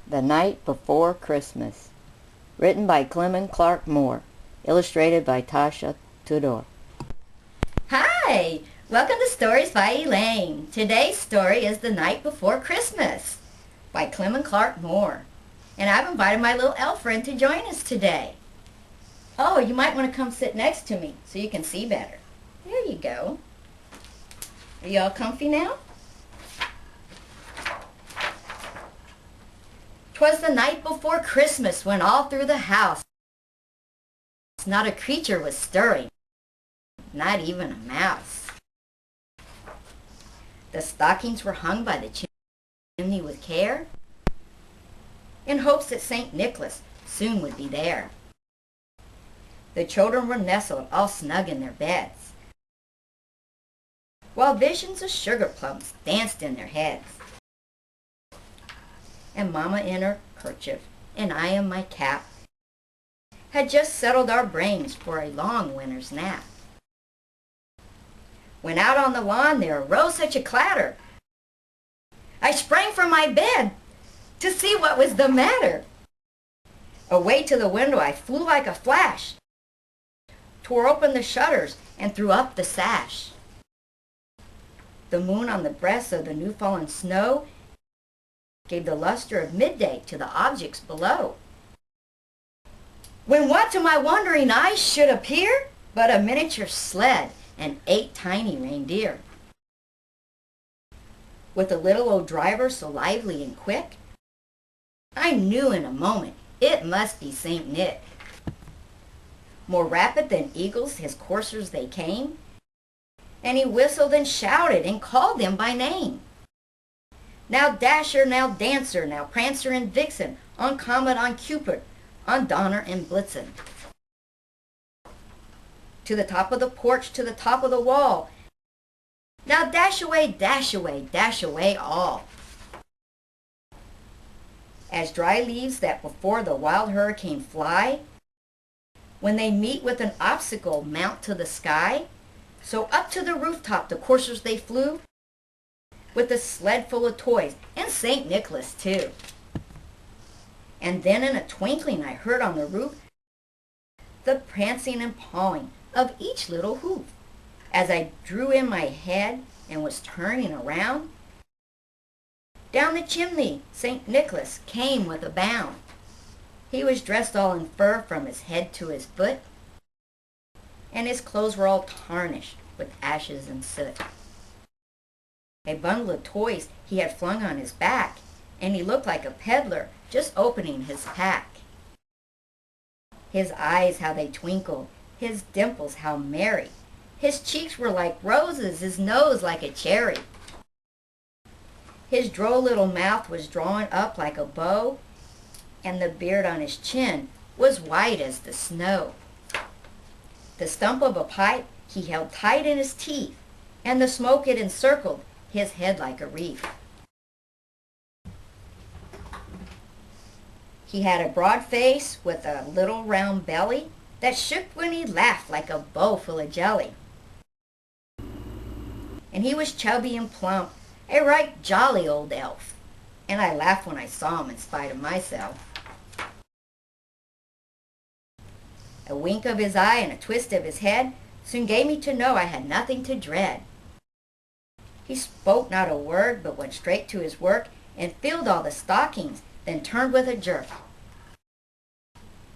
The Night Before Christmas. Written by Clement Clark Moore. Illustrated by Tasha Tudor. Hi! Welcome to Stories by Elaine. Today's story is The Night Before Christmas by Clement Clark Moore. And I've invited my little elf friend to join us today. Oh, you might want to come sit next to me so you can see better. There you go. Are you all comfy now? 'Twas the night before Christmas when all through the house not a creature was stirring, not even a mouse. The stockings were hung by the chimney with care, in hopes that St. Nicholas soon would be there. The children were nestled all snug in their beds, while visions of sugar plums danced in their heads. And Mama in her kerchief, and I in my cap, had just settled our brains for a long winter's nap. When out on the lawn there arose such a clatter, I sprang from my bed to see what was the matter. Away to the window I flew like a flash, tore open the shutters and threw up the sash. The moon on the breast of the new-fallen snow gave the luster of midday to the objects below. When what to my wondering eyes should appear but a miniature sled and 8 tiny reindeer. With a little old driver so lively and quick, I knew in a moment it must be St. Nick. More rapid than eagles his coursers they came, and he whistled and shouted and called them by name. Now Dasher, now Dancer, now Prancer and Vixen, on Comet, on Cupid, on Donner and Blitzen. To the top of the porch, to the top of the wall. Now dash away, dash away, dash away all. As dry leaves that before the wild hurricane fly, when they meet with an obstacle mount to the sky, so up to the rooftop the coursers they flew, with a sled full of toys, and St. Nicholas too. And then in a twinkling I heard on the roof the prancing and pawing of each little hoof. As I drew in my head and was turning around, down the chimney St. Nicholas came with a bound. He was dressed all in fur from his head to his foot, and his clothes were all tarnished with ashes and soot. A bundle of toys he had flung on his back, and he looked like a peddler just opening his pack. His eyes, how they twinkled, his dimples, how merry. His cheeks were like roses, his nose like a cherry. His droll little mouth was drawn up like a bow, and the beard on his chin was white as the snow. The stump of a pipe he held tight in his teeth, and the smoke it encircled his head like a wreath. He had a broad face with a little round belly that shook when he laughed like a bowl full of jelly. And he was chubby and plump, a right jolly old elf, and I laughed when I saw him in spite of myself. A wink of his eye and a twist of his head soon gave me to know I had nothing to dread. He spoke not a word, but went straight to his work and filled all the stockings, then turned with a jerk.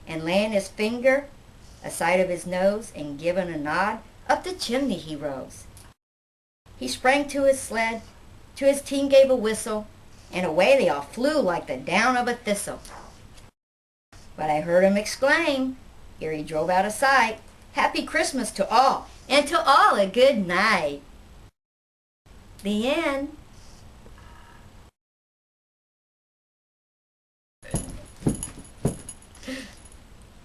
And laying his finger aside of his nose and giving a nod, up the chimney he rose. He sprang to his sled, to his team gave a whistle, and away they all flew like the down of a thistle. But I heard him exclaim, ere he drove out of sight, "Happy Christmas to all, and to all a good night." The end.